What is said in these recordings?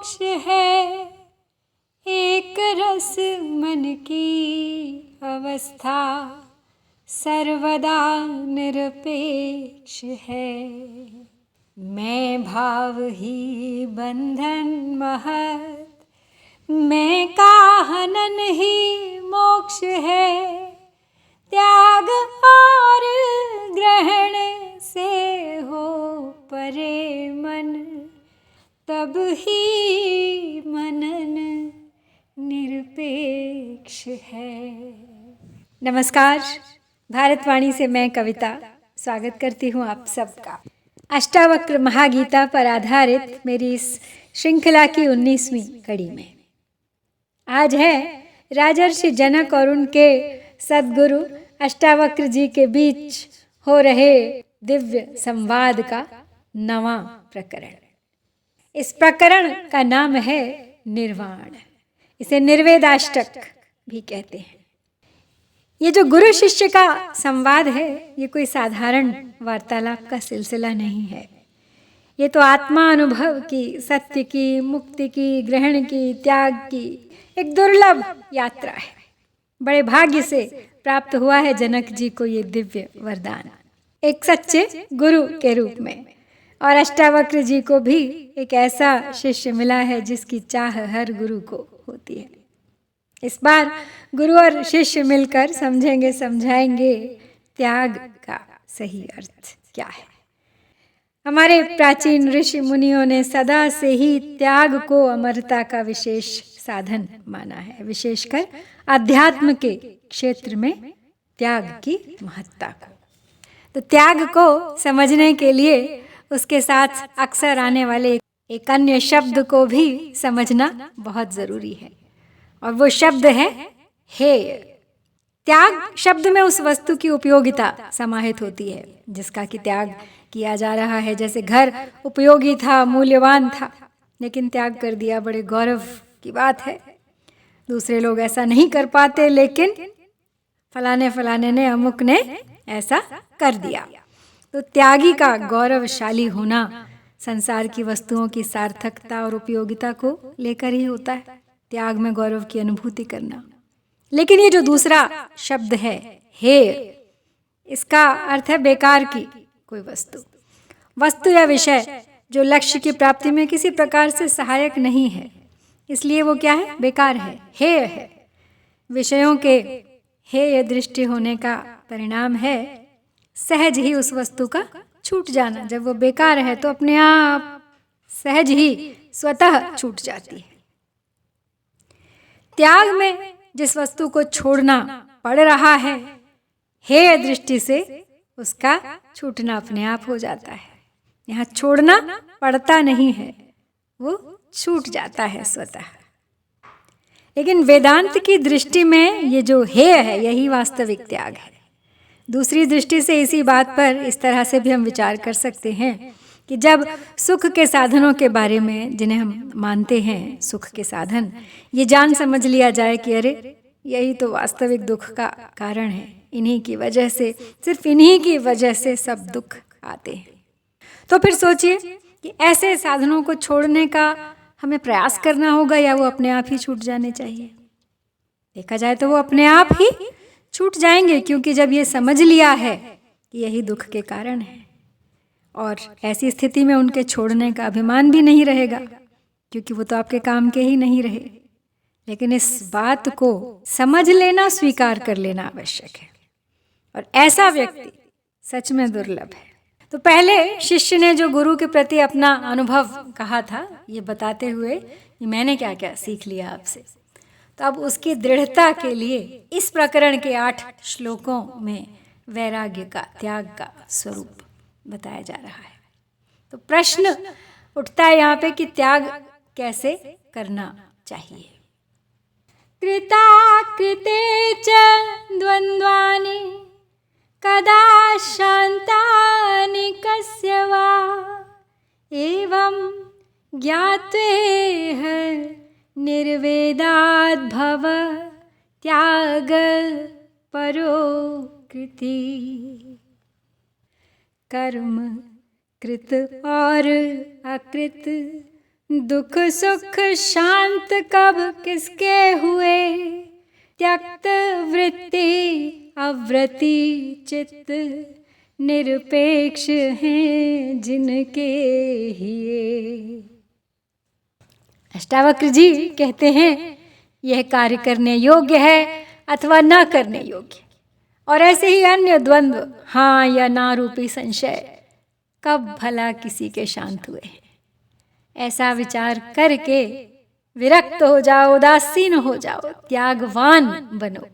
मोक्ष है। एक रस मन की अवस्था सर्वदा निरपेक्ष है। मैं भाव ही बंधन महत, मैं का हनन ही मोक्ष है। त्याग और ग्रहण से हो परे मन, तब ही मनन निरपेक्ष है। नमस्कार, भारतवाणी से मैं कविता स्वागत करती हूँ आप सबका। अष्टावक्र महागीता पर आधारित मेरी इस श्रृंखला की 19वीं कड़ी में आज है राजर्षि जनक और उनके सद्गुरु अष्टावक्र जी के बीच हो रहे दिव्य संवाद का 9वां प्रकरण। इस प्रकरण का नाम है निर्वाण। इसे निर्वेदाष्टक भी कहते हैं। ये जो गुरु शिष्य का संवाद है, ये कोई साधारण वार्तालाप का सिलसिला नहीं है। ये तो आत्मा अनुभव की, सत्य की, मुक्ति की, ग्रहण की, त्याग की एक दुर्लभ यात्रा है। बड़े भाग्य से प्राप्त हुआ है जनक जी को ये दिव्य वरदान, एक सच्चे गुरु के रूप में। और अष्टावक्र जी को भी एक ऐसा शिष्य मिला है जिसकी चाह हर गुरु को होती है। इस बार गुरु और शिष्य मिलकर समझेंगे, समझाएंगे त्याग का सही अर्थ क्या है। हमारे प्राचीन ऋषि मुनियों ने सदा से ही त्याग को अमरता का विशेष साधन माना है, विशेषकर अध्यात्म के क्षेत्र में त्याग की महत्ता को। तो त्याग को समझने के लिए उसके साथ अक्सर आने वाले एक अन्य शब्द को भी समझना बहुत जरूरी है, और वो शब्द है हेय। त्याग शब्द में उस वस्तु की उपयोगिता समाहित होती है जिसका कि त्याग किया जा रहा है। जैसे घर उपयोगी था, मूल्यवान था, लेकिन त्याग कर दिया, बड़े गौरव की बात है। दूसरे लोग ऐसा नहीं कर पाते, लेकिन फलाने ने, अमुक ने ऐसा कर दिया। तो त्यागी का गौरवशाली होना संसार की वस्तुओं की सार्थकता और उपयोगिता को लेकर ही होता है, त्याग में गौरव की अनुभूति करना। लेकिन ये जो दूसरा शब्द है हेय, इसका अर्थ है बेकार की कोई वस्तु या विषय जो लक्ष्य की प्राप्ति में किसी प्रकार से सहायक नहीं है, इसलिए वो क्या है, बेकार है, हेय है। विषयों के हेय दृष्टि होने का परिणाम है सहज ही उस वस्तु का छूट जाना। जब वो बेकार है तो अपने आप सहज ही स्वतः छूट जाती है। त्याग में जिस वस्तु को छोड़ना पड़ रहा है, हेय दृष्टि से उसका छूटना अपने आप हो जाता है। यहाँ छोड़ना पड़ता नहीं है, वो छूट जाता है स्वतः। लेकिन वेदांत की दृष्टि में ये जो हेय है, यही वास्तविक त्याग है। दूसरी दृष्टि से इसी बात पर इस तरह से भी हम विचार कर सकते हैं कि जब सुख के साधनों के बारे में, जिन्हें हम मानते हैं सुख के साधन, ये जान समझ लिया जाए कि अरे यही तो वास्तविक दुख का कारण है, इन्हीं की वजह से, सिर्फ इन्हीं की वजह से सब दुख आते हैं, तो फिर सोचिए कि ऐसे साधनों को छोड़ने का हमें प्रयास करना होगा या वो अपने आप ही छूट जाने चाहिए। देखा जाए तो वो अपने आप ही छूट जाएंगे, क्योंकि जब ये समझ लिया है कि यही दुख के कारण है, और ऐसी स्थिति में उनके छोड़ने का अभिमान भी नहीं रहेगा, क्योंकि वो तो आपके काम के ही नहीं रहे। लेकिन इस बात को समझ लेना, स्वीकार कर लेना आवश्यक है, और ऐसा व्यक्ति सच में दुर्लभ है। तो पहले शिष्य ने जो गुरु के प्रति अपना अनुभव कहा था, ये बताते हुए कि मैंने क्या क्या सीख लिया आपसे, तो अब उसकी दृढ़ता के लिए इस प्रकरण के 8 श्लोकों में वैराग्य का, त्याग का स्वरूप बताया जा रहा है। तो प्रश्न उठता है यहाँ पे कि त्याग कैसे करना चाहिए। कृता कृते च द्वन्द्वानि कदा शान्तानि कस्य वा एवं ज्ञात्वेह निर्वेदाद्भव त्याग परो कृति। कर्म कृत और अकृत दुख सुख शांत कब किसके हुए, त्यक्त वृत्ति अवृति चित्त, निरपेक्ष हैं जिनके हिए। अष्टावक्र जी कहते हैं यह कार्य करने योग्य है अथवा न करने योग्य, और ऐसे ही अन्य द्वंद्व, हाँ या ना रूपी संशय कब भला किसी के शांत हुए हैं। ऐसा विचार करके विरक्त हो जाओ, उदासीन हो जाओ, त्यागवान बनो,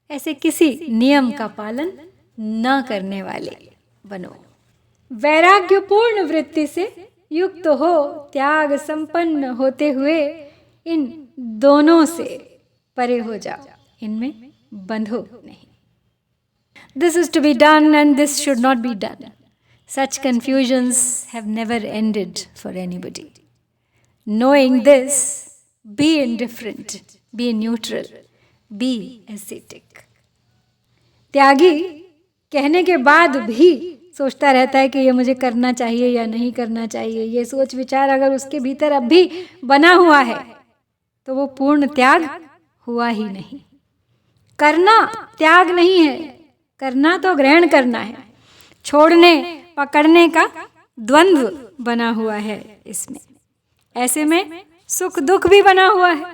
ऐसे किसी नियम का पालन न करने वाले बनो। वैराग्यपूर्ण वृत्ति से युक्त हो, त्याग संपन्न होते हुए इन दोनों से परे हो जाओ, इनमें बंधो नहीं। This is to be done and this should not be done. Such confusions have never ended for anybody. Knowing this, be indifferent, be neutral, be ascetic. त्यागी कहने के बाद भी सोचता रहता है कि ये मुझे करना चाहिए या नहीं करना चाहिए। ये सोच विचार अगर उसके भीतर अब भी बना हुआ है तो वो पूर्ण त्याग हुआ ही नहीं। करना त्याग नहीं है, करना तो ग्रहण करना है। छोड़ने पकड़ने का द्वंद्व बना हुआ है इसमें। ऐसे में सुख दुख भी बना हुआ है,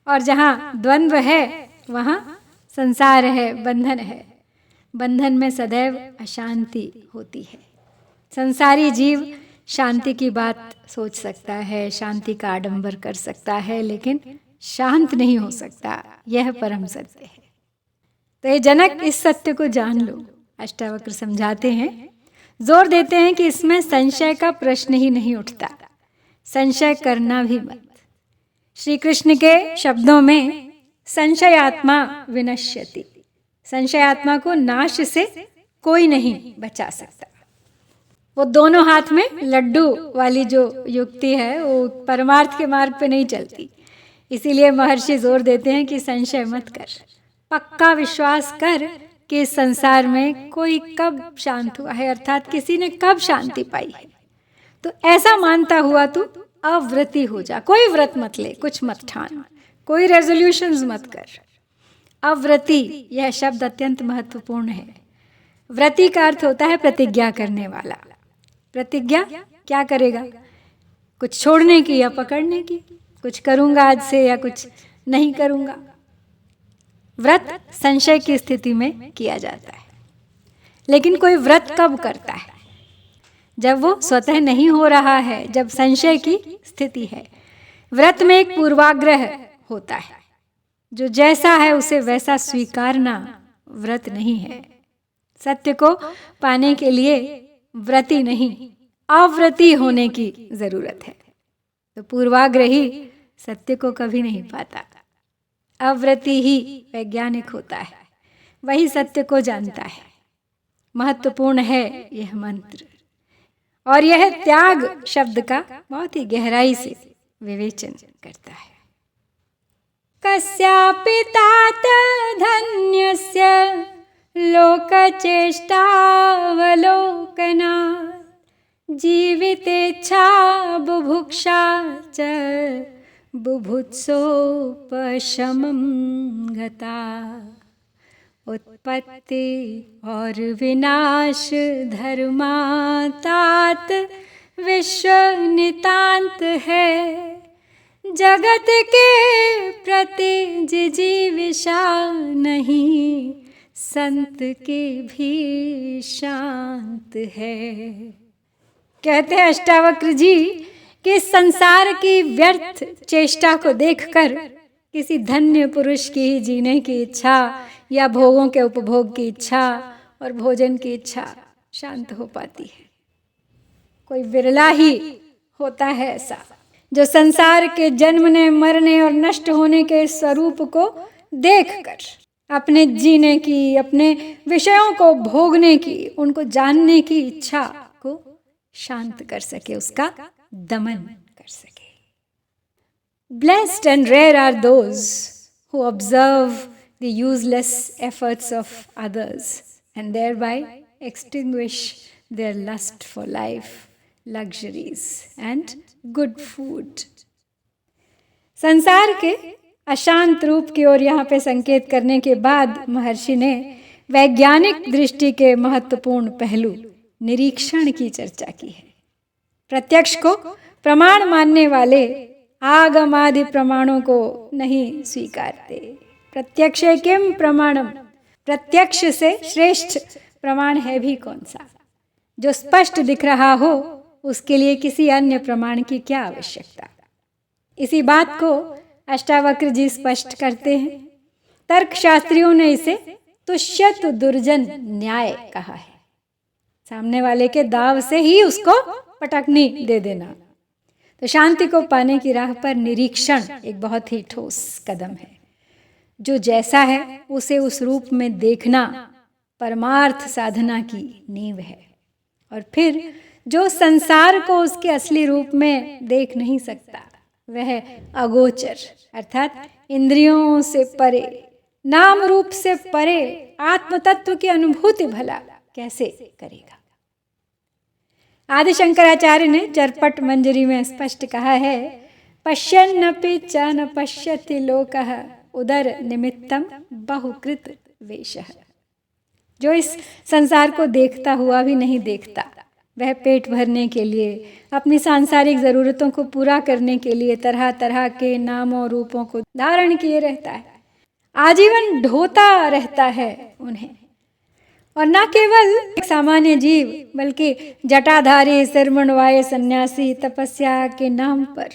और जहाँ द्वंद्व है वहाँ संसार है, बंधन है। बंधन में सदैव अशांति होती है। संसारी जीव शांति की बात सोच सकता है, शांति का आडंबर कर सकता है, लेकिन शांत नहीं हो सकता। यह परम सत्य है। तो ये जनक इस सत्य को जान लो। अष्टावक्र समझाते हैं, जोर देते हैं कि इसमें संशय का प्रश्न ही नहीं उठता, संशय करना भी मत। श्री कृष्ण के शब्दों में संशयात्मा विनश्यति, संशयात्मा को नाश से कोई नहीं बचा सकता। वो दोनों हाथ में लड्डू वाली जो युक्ति है वो परमार्थ के मार्ग पे नहीं चलती। इसीलिए महर्षि जोर देते हैं कि संशय मत कर, पक्का विश्वास कर कि इस संसार में कोई कब शांत हुआ है, अर्थात किसी ने कब शांति पाई है। तो ऐसा मानता हुआ तू अव्रती हो जा। कोई व्रत मत ले, कुछ मत ठान, कोई रेजोल्यूशंस मत कर। अव्रती यह शब्द अत्यंत महत्वपूर्ण है। व्रती का अर्थ होता है प्रतिज्ञा करने वाला। प्रतिज्ञा क्या करेगा? कुछ छोड़ने की या पकड़ने की, कुछ करूंगा आज से या कुछ नहीं करूंगा। व्रत संशय की स्थिति में किया जाता है, लेकिन कोई व्रत कब करता है? जब वो स्वतः नहीं हो रहा है, जब संशय की स्थिति है। व्रत में एक पूर्वाग्रह होता है, जो जैसा है उसे वैसा स्वीकारना व्रत नहीं है। सत्य को पाने के लिए व्रती नहीं, अव्रती होने की जरूरत है। तो पूर्वाग्रही सत्य को कभी नहीं पाता। अव्रती ही वैज्ञानिक होता है, वही सत्य को जानता है। महत्वपूर्ण है यह मंत्र, और यह त्याग शब्द का बहुत ही गहराई से विवेचन करता है। कस्यापि तात धन्यस्य लोकचेष्टावलोकनात्, जीवितेच्छा बुभुक्षा च बुभुत्सोपशमं गता। उत्पत्ति और विनाश धर्मातात विश्व नितांत है, जगत के प्रति जिजीविषा नहीं, संत के भी शांत है। कहते हैं अष्टावक्र जी कि संसार की व्यर्थ चेष्टा को देखकर किसी धन्य पुरुष की जीने की इच्छा या भोगों के उपभोग की इच्छा और भोजन की इच्छा शांत हो पाती है। कोई विरला ही होता है ऐसा, जो संसार के जन्मने मरने और नष्ट होने के स्वरूप को देखकर अपने जीने की, अपने विषयों को भोगने की, उनको जानने की इच्छा को शांत कर सके, उसका दमन कर सके। Blessed and rare are those who observe the useless efforts of others and thereby extinguish their lust for life, luxuries and good food. संसार के अशांत रूप की ओर यहाँ पे संकेत करने के बाद महर्षि ने वैज्ञानिक दृष्टि के महत्वपूर्ण पहलू निरीक्षण की चर्चा की है। प्रत्यक्ष को प्रमाण मानने वाले आगमादि प्रमाणों को नहीं स्वीकारते। प्रत्यक्ष किम प्रमाणम, प्रत्यक्ष से श्रेष्ठ प्रमाण है भी कौन सा। जो स्पष्ट दिख रहा हो उसके लिए किसी अन्य प्रमाण की क्या आवश्यकता। इसी बात को अष्टावक्र जी स्पष्ट करते हैं। तर्कशास्त्रियों ने इसे तुष्यतु दुर्जन न्याय कहा है। सामने वाले के दाव से ही उसको पटकनी दे देना। तो शांति को पाने की राह पर निरीक्षण एक बहुत ही ठोस कदम है। जो जैसा है उसे उस रूप में देखना परमार्थ साधना की नींव है। और फिर जो संसार को उसके असली रूप में देख नहीं सकता वह अगोचर अर्थात इंद्रियों से परे, नाम रूप से परे आत्म तत्व की अनुभूति भला कैसे करेगा। आदि शंकराचार्य ने चरपट मंजरी में स्पष्ट कहा है, पश्यन्नपि च न पश्यति लोकः उदर निमित्तम बहुकृत वेशः। जो इस संसार को देखता हुआ भी नहीं देखता, वह पेट भरने के लिए, अपनी सांसारिक जरूरतों को पूरा करने के लिए तरह तरह के नामों रूपों को धारण किए रहता है, आजीवन ढोता रहता है उन्हें। और न केवल एक सामान्य जीव बल्कि जटाधारी सिरमणवाय सन्यासी तपस्या के नाम पर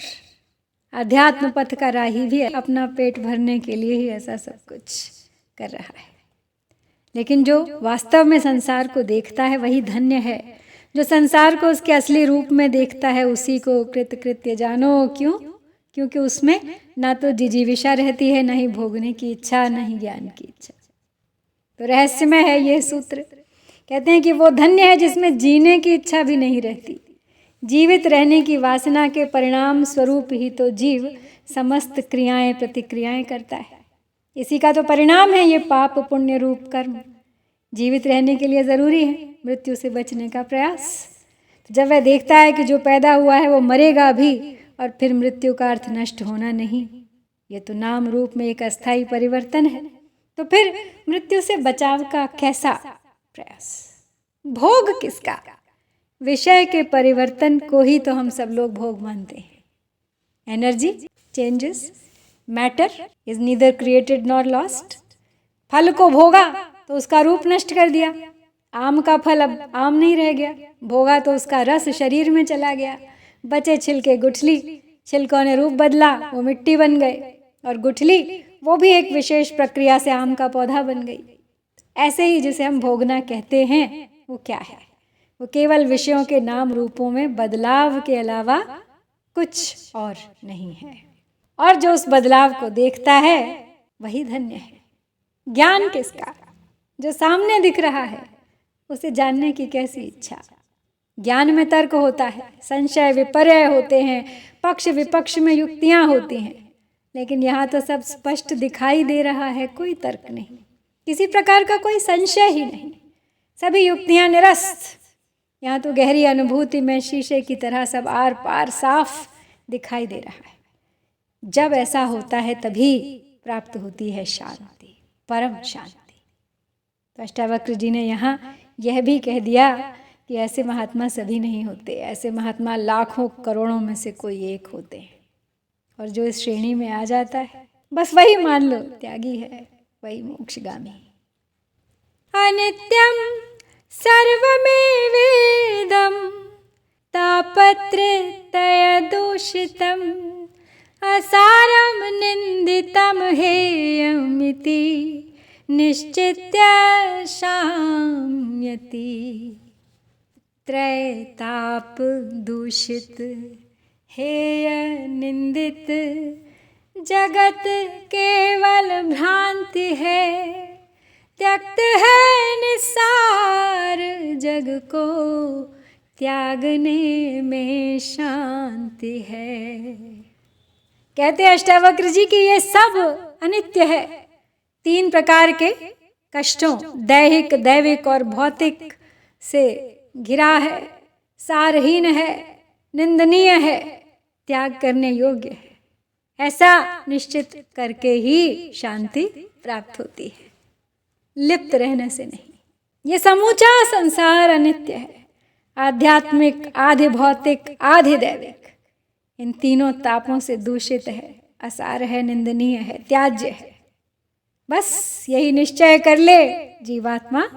अध्यात्म पथ का राही भी अपना पेट भरने के लिए ही ऐसा सब कुछ कर रहा है। लेकिन जो वास्तव में संसार को देखता है वही धन्य है। जो संसार को उसके असली रूप में देखता है उसी को कृतकृत्य जानो। क्यों? क्योंकि उसमें ना तो जिजीविषा रहती है, न ही भोगने की इच्छा, न ही ज्ञान की इच्छा। तो रहस्यमय है ये सूत्र। कहते हैं कि वो धन्य है जिसमें जीने की इच्छा भी नहीं रहती। जीवित रहने की वासना के परिणाम स्वरूप ही तो जीव समस्त क्रियाएं प्रतिक्रियाएं करता है। इसी का तो परिणाम है ये पाप पुण्य रूप कर्म। जीवित रहने के लिए ज़रूरी है मृत्यु से बचने का प्रयास। तो जब वह देखता है कि जो पैदा हुआ है वो मरेगा भी और फिर मृत्यु का अर्थ नष्ट होना नहीं, ये तो नाम रूप में एक अस्थायी परिवर्तन है, तो फिर मृत्यु से बचाव का कैसा प्रयास। भोग किसका? विषय के परिवर्तन को ही तो हम सब लोग भोग मानते हैं। Energy changes, matter is neither created nor lost. फल को भोगा तो उसका रूप नष्ट कर दिया। आम का फल अब आम नहीं रह गया, भोगा तो उसका रस शरीर में चला गया। बचे छिलके गुठली, छिलकों ने रूप बदला, वो मिट्टी बन गए, और गुठली वो भी एक विशेष प्रक्रिया से आम का पौधा बन गई। ऐसे ही जिसे हम भोगना कहते हैं वो क्या है? वो केवल विषयों के नाम रूपों में बदलाव के अलावा कुछ और नहीं है। और जो उस बदलाव को देखता है वही धन्य है। ज्ञान किसका? जो सामने दिख रहा है उसे जानने की कैसी इच्छा। ज्ञान में तर्क होता है, संशय विपर्य होते हैं, पक्ष विपक्ष में युक्तियां होती हैं, लेकिन यहाँ तो सब स्पष्ट दिखाई दे रहा है। कोई तर्क नहीं, किसी प्रकार का कोई संशय ही नहीं, सभी युक्तियां निरस्त। यहाँ तो गहरी अनुभूति में शीशे की तरह सब आर पार साफ दिखाई दे रहा है। जब ऐसा होता है तभी प्राप्त होती है शांति, परम शांति। तो अष्टावक्र जी ने यहाँ यह भी कह दिया कि ऐसे महात्मा सभी नहीं होते, ऐसे महात्मा लाखों करोड़ों में से कोई एक होते हैं। और जो इस श्रेणी में आ जाता है बस वही मान लो त्यागी है, वही मोक्षगामी। अनित्यम सर्वमेवेदं तापत्रय दूषितम् असारं निंदितं हेयमिति निश्चित्य शाम्यति। त्रय ताप दूषित हेय निंदित जगत केवल भ्रांति है, त्यक्त है निसार जग को त्यागने में शांति है। कहते अष्टावक्र जी कि ये सब अनित्य है। 3 प्रकार के कष्टों, दैहिक दैविक और भौतिक से घिरा है, सारहीन है, निंदनीय है, त्याग करने योग्य है, ऐसा निश्चित करके ही शांति प्राप्त होती है, लिप्त रहने से नहीं। ये समूचा संसार अनित्य है, आध्यात्मिक, आधे भौतिक, आधे दैविक, इन तीनों तापों से दूषित है, असार है, निंदनीय है, त्याज्य है। बस यही निश्चय कर ले, जीवात्मा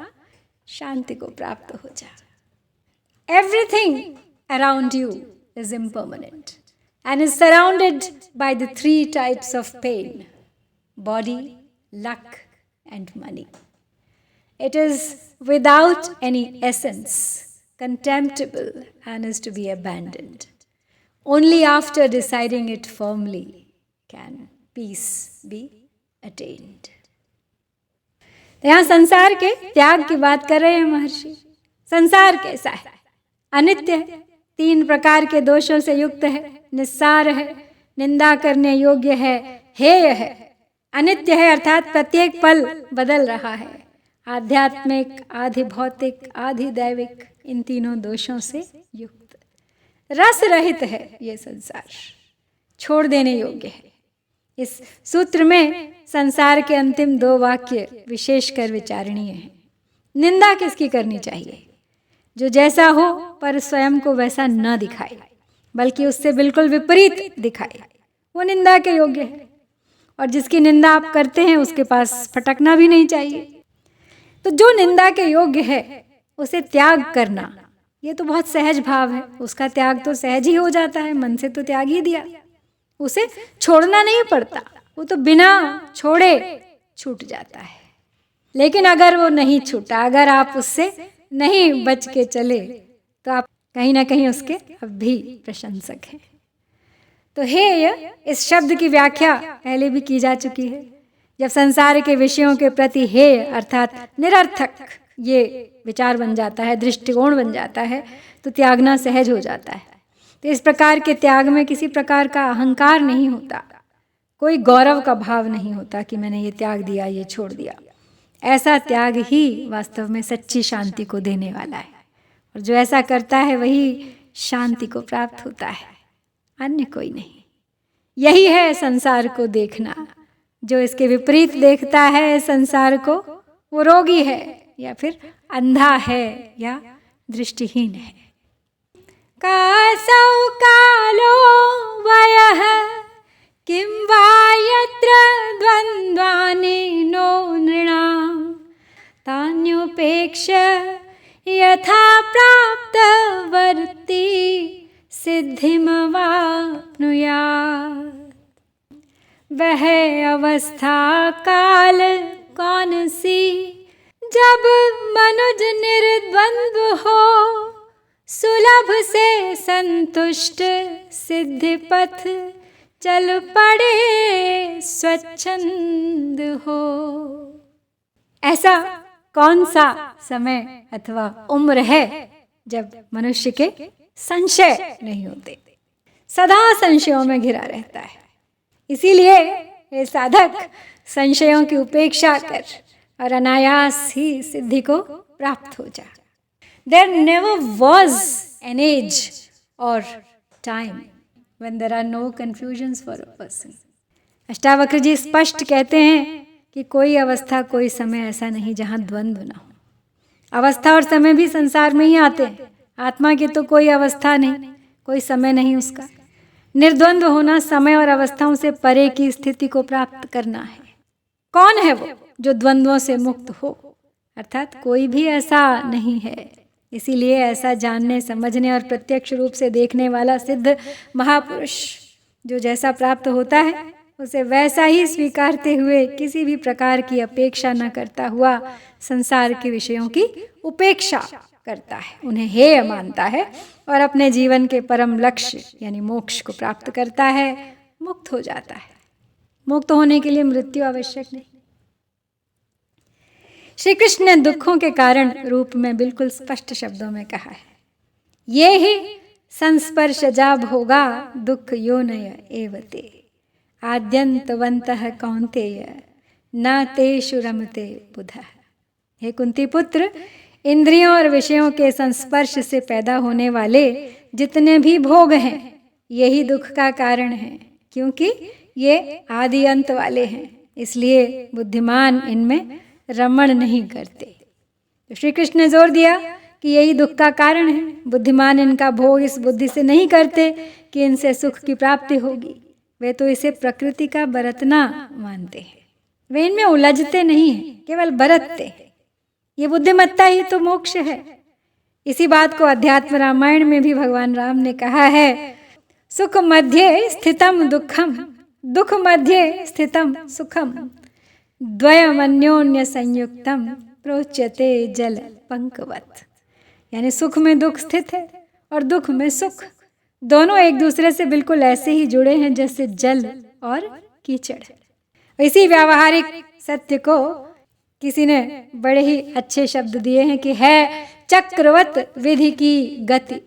शांति को प्राप्त हो जाए। Everything around you is impermanent and is surrounded by the three types of pain: body, luck, and money. It is without any essence, contemptible, and is to be abandoned. Only after deciding it firmly can peace be attained. यहाँ संसार के त्याग की बात कर रहे हैं महर्षि। संसार कैसा है? अनित्य है, 3 प्रकार के दोषों से युक्त है, निस्सार है, निंदा करने योग्य है, हेय है। अनित्य है अर्थात प्रत्येक पल बदल रहा है, आध्यात्मिक, आधि भौतिक, आधि दैविक, इन तीनों दोषों से युक्त। रस रहित है ये संसार, छोड़ देने योग्य है। इस सूत्र में संसार के अंतिम 2 वाक्य विशेषकर विचारणीय हैं। निंदा किसकी करनी चाहिए? जो जैसा हो पर स्वयं को वैसा न दिखाए, बल्कि उससे बिल्कुल विपरीत दिखाए, वो निंदा के योग्य है। और जिसकी निंदा आप करते हैं उसके पास फटकना भी नहीं चाहिए। तो जो निंदा के योग्य है उसे त्याग करना, ये तो बहुत सहज भाव है। उसका त्याग तो सहज ही हो जाता है, मन से तो त्याग ही दिया, उसे छोड़ना नहीं पड़ता, वो तो बिना छोड़े छूट जाता है। लेकिन अगर वो नहीं छूटा, अगर आप उससे नहीं बच के चले, तो आप कहीं ना कहीं उसके अब भी प्रशंसक हैं। तो हेय, इस शब्द की व्याख्या पहले भी की जा चुकी है। जब संसार के विषयों के प्रति हेय अर्थात निरर्थक ये विचार बन जाता है, दृष्टिकोण बन जाता है, तो त्यागना सहज हो जाता है। तो इस प्रकार के त्याग में किसी प्रकार का अहंकार नहीं होता, कोई गौरव का भाव नहीं होता कि मैंने ये त्याग दिया, ये छोड़ दिया। ऐसा त्याग ही वास्तव में सच्ची शांति को देने वाला है। और जो ऐसा करता है वही शांति को प्राप्त होता है, अन्य कोई नहीं। यही है संसार को देखना। जो इसके विपरीत देखता है संसार को, वो रोगी है या फिर अंधा है या दृष्टिहीन है। कासौ कालो वयः किं वा यत्र द्वन्द्वानि नो नृणां तान्योपेक्ष्य यथा प्राप्तवर्ती सिद्धिमवाप्नुयात्। वह अवस्था काल कौन सी जब मनुज निर्द्वंद्व हो, सुलभ से संतुष्ट सिद्धि पथ चल पड़े स्वच्छंद हो। ऐसा कौन सा समय अथवा उम्र है जब मनुष्य के संशय नहीं होते, सदा संशयों में घिरा रहता है। इसीलिए ये साधक संशयों की उपेक्षा कर और अनायास ही सिद्धि को प्राप्त हो जा। There never was an age or time when there are no confusions for a person. Ashtavakra जी स्पष्ट कहते हैं कि कोई अवस्था, कोई समय ऐसा नहीं जहाँ द्वंद्व ना हो। अवस्था और समय भी संसार में ही आते हैं, आत्मा की तो कोई अवस्था नहीं, कोई समय नहीं उसका। निर्द्वंद्व होना, समय और अवस्थाओं से परे की स्थिति को प्राप्त करना है। कौन है वो जो द्वंद्वों से मुक्त हो? अर्थात कोई भी ऐसा नहीं है। इसीलिए ऐसा जानने, समझने और प्रत्यक्ष रूप से देखने वाला सिद्ध महापुरुष जो जैसा प्राप्त होता है उसे वैसा ही स्वीकारते हुए, किसी भी प्रकार की अपेक्षा न करता हुआ संसार के विषयों की उपेक्षा करता है, उन्हें हेय मानता है और अपने जीवन के परम लक्ष्य यानी मोक्ष को प्राप्त करता है, मुक्त हो जाता है। मुक्त होने के लिए मृत्यु आवश्यक नहीं। श्री कृष्ण ने दुखों के कारण रूप में बिल्कुल स्पष्ट शब्दों में कहा है, ये ही संस्पर्शजा भोगा दुख योनय एवते आद्यंतवन्तः कौन्तेय न तेषु रमते बुधः। हे कुंती पुत्र, इंद्रियों और विषयों के संस्पर्श से पैदा होने वाले जितने भी भोग हैं, यही दुख का कारण है, क्योंकि ये आदि अंत वाले हैं, इसलिए बुद्धिमान इनमें रमण नहीं करते। तो श्री कृष्ण ने जोर दिया कि यही दुख का कारण है। बुद्धिमान इनका भोग इस बुद्धि से नहीं करते कि इनसे सुख की प्राप्ति होगी, वे तो इसे प्रकृति का बरतना मानते हैं। वे इनमें उलझते नहीं हैं, केवल बरतते हैं। ये बुद्धिमत्ता ही तो मोक्ष है। इसी बात को अध्यात्म रामायण में भी भगवान राम ने कहा है, सुख मध्य स्थितम दुखम, दुख मध्य स्थितम सुखम, द्वयमन्योन्य संयुक्तम प्रोच्यते जल पंकवत। यानी सुख में दुख स्थित है और दुख में सुख, दोनों एक दूसरे से बिल्कुल ऐसे ही जुड़े हैं जैसे जल और कीचड़। इसी व्यावहारिक सत्य को किसी ने बड़े ही अच्छे शब्द दिए हैं कि है चक्रवत विधि की गति,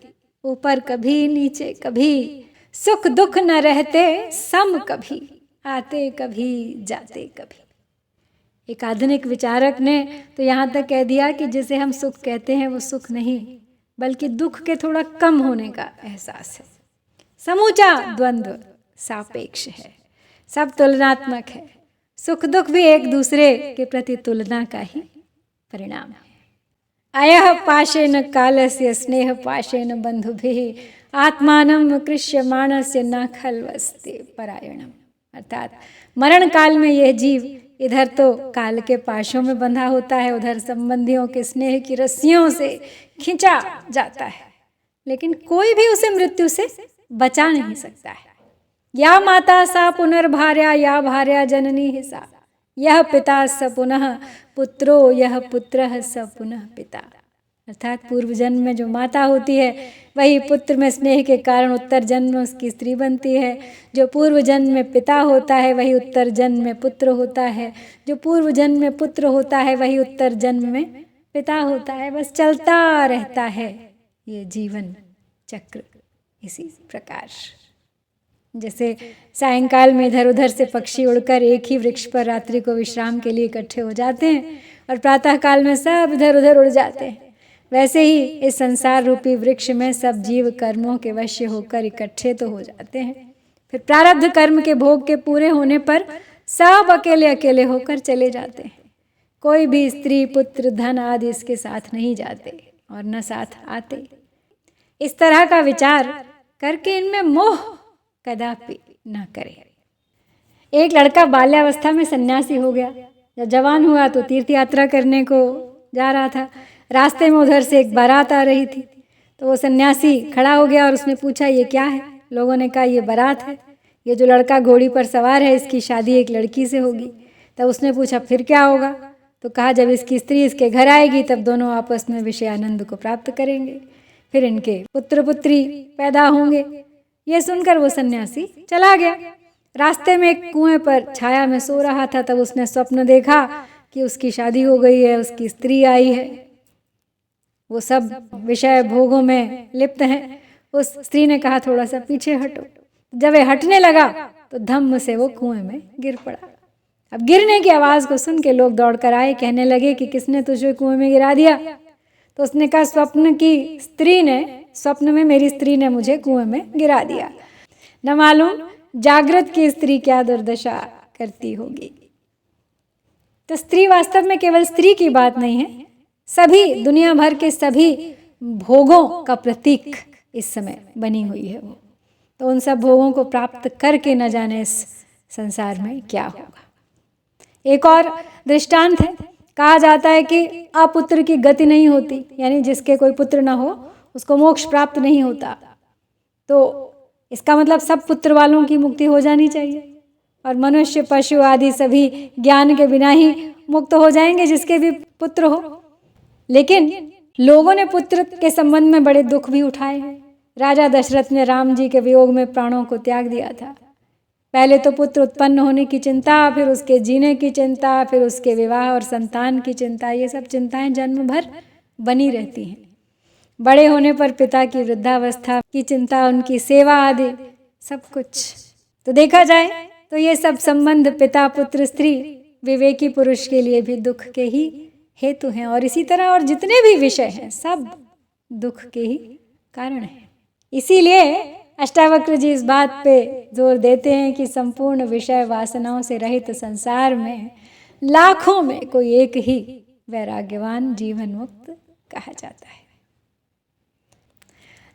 ऊपर कभी नीचे कभी, सुख दुख न रहते सम कभी, आते कभी जाते कभी। एक आधुनिक विचारक ने तो यहाँ तक कह दिया कि जिसे हम सुख कहते हैं वो सुख नहीं, बल्कि दुख के थोड़ा कम होने का एहसास है। समूचा द्वंद्व सापेक्ष है, सब तुलनात्मक है। सुख दुख भी एक दूसरे के प्रति तुलना का ही परिणाम है। अयः पाशेन कालस्य स्नेह पाशेन बंधुभिः आत्मानं कृष्यमाणस्य न खल्वस्ते परायणम। अर्थात मरण काल में यह जीव इधर तो काल के पाशों में बंधा होता है, उधर संबंधियों के स्नेह की रस्सियों से खींचा जाता है, लेकिन कोई भी उसे मृत्यु से बचा नहीं सकता है। या माता सा पुनर्भार्या, या भार्या जननी ही सा, यह पिता स पुनः पुत्रो, यह पुत्र स पुनः पिता। अर्थात पूर्व जन्म में जो माता होती है वही पुत्र में स्नेह के कारण उत्तर जन्म में उसकी स्त्री बनती है। जो पूर्व जन्म में पिता होता है वही उत्तर जन्म में पुत्र होता है। जो पूर्व जन्म में पुत्र होता है वही उत्तर जन्म में पिता होता है। बस चलता रहता है ये जीवन चक्र। इसी प्रकार जैसे सायंकाल में इधर उधर से पक्षी उड़कर एक ही वृक्ष पर रात्रि को विश्राम के लिए इकट्ठे हो जाते हैं और प्रातः काल में सब इधर उधर उड़ जाते हैं, वैसे ही इस संसार रूपी वृक्ष में सब जीव कर्मों के वश होकर इकट्ठे तो हो जाते हैं। फिर प्रारब्ध कर्म के भोग के पूरे होने पर सब अकेले अकेले होकर चले जाते हैं। कोई भी स्त्री पुत्र धन आदि इसके साथ नहीं जाते और न साथ आते। इस तरह का विचार करके इनमें मोह कदापि न करें। एक लड़का बाल्यावस्था में सन्यासी हो गया, जब जवान हुआ तो तीर्थ यात्रा करने को जा रहा था। रास्ते में उधर से एक बारात आ रही थी, तो वो सन्यासी खड़ा हो गया और उसने पूछा ये क्या है। लोगों ने कहा ये बारात है, ये जो लड़का घोड़ी पर सवार है इसकी शादी एक लड़की से होगी। तब उसने पूछा फिर क्या होगा, तो कहा जब इसकी स्त्री इसके घर आएगी तब दोनों आपस में विषय आनंद को प्राप्त करेंगे, फिर इनके पुत्र पुत्री पैदा होंगे। ये सुनकर वो सन्यासी चला गया। रास्ते में एक कुएं पर छाया में सो रहा था, तब उसने स्वप्न देखा कि उसकी शादी हो गई है, उसकी स्त्री आई है, वो सब विषय भोगों में लिप्त हैं। उस स्त्री ने कहा थोड़ा सा पीछे हटो। जब ये हटने लगा तो धम्म से वो कुएं में गिर पड़ा। अब गिरने की आवाज को सुन के लोग दौड़कर आए, कहने लगे कि किसने तुझे कुएं में गिरा दिया। तो उसने कहा स्वप्न में मेरी स्त्री ने मुझे कुएं में गिरा दिया। न मालूम जागृत की स्त्री क्या दुर्दशा करती होगी। तो स्त्री वास्तव में केवल स्त्री की बात नहीं है, सभी दुनिया भर के सभी भोगों का प्रतीक इस समय बनी हुई है वो। तो उन सब भोगों को प्राप्त करके न जाने इस संसार में क्या होगा। एक और दृष्टांत है, कहा जाता है कि अपुत्र की गति नहीं होती, यानी जिसके कोई पुत्र ना हो उसको मोक्ष प्राप्त नहीं होता। तो इसका मतलब सब पुत्र वालों की मुक्ति हो जानी चाहिए और मनुष्य पशु आदि सभी ज्ञान के बिना ही मुक्त हो जाएंगे जिसके भी पुत्र हो। लेकिन लोगों ने पुत्र के संबंध में बड़े दुख भी उठाए हैं। राजा दशरथ ने राम जी के वियोग में प्राणों को त्याग दिया था। पहले तो पुत्र उत्पन्न होने की चिंता, फिर उसके जीने की चिंता, फिर उसके विवाह और संतान की चिंता, ये सब चिंताएं जन्म भर बनी रहती हैं। बड़े होने पर पिता की वृद्धावस्था की चिंता, उनकी सेवा आदि सब कुछ। तो देखा जाए तो ये सब संबंध पिता पुत्र स्त्री विवेकी पुरुष के लिए भी दुख के ही हेतु हैं, और इसी तरह और जितने भी विषय हैं सब दुख के ही कारण हैं। इसीलिए अष्टावक्र जी इस बात पे जोर देते हैं कि संपूर्ण विषय वासनाओं से रहित संसार में लाखों में कोई एक ही वैराग्यवान जीवन मुक्त कहा जाता है।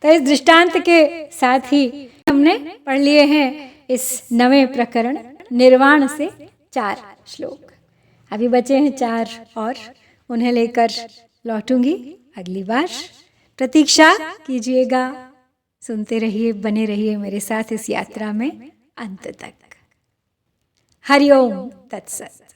तो इस दृष्टांत के साथ ही हमने पढ़ लिए हैं इस नवे प्रकरण निर्वाण से 4 श्लोक। अभी बचे हैं 4 और उन्हें लेकर लौटूंगी अगली बार। प्रतीक्षा कीजिएगा, सुनते रहिए, बने रहिए मेरे साथ इस यात्रा में अंत तक। हरि ओम तत्सत।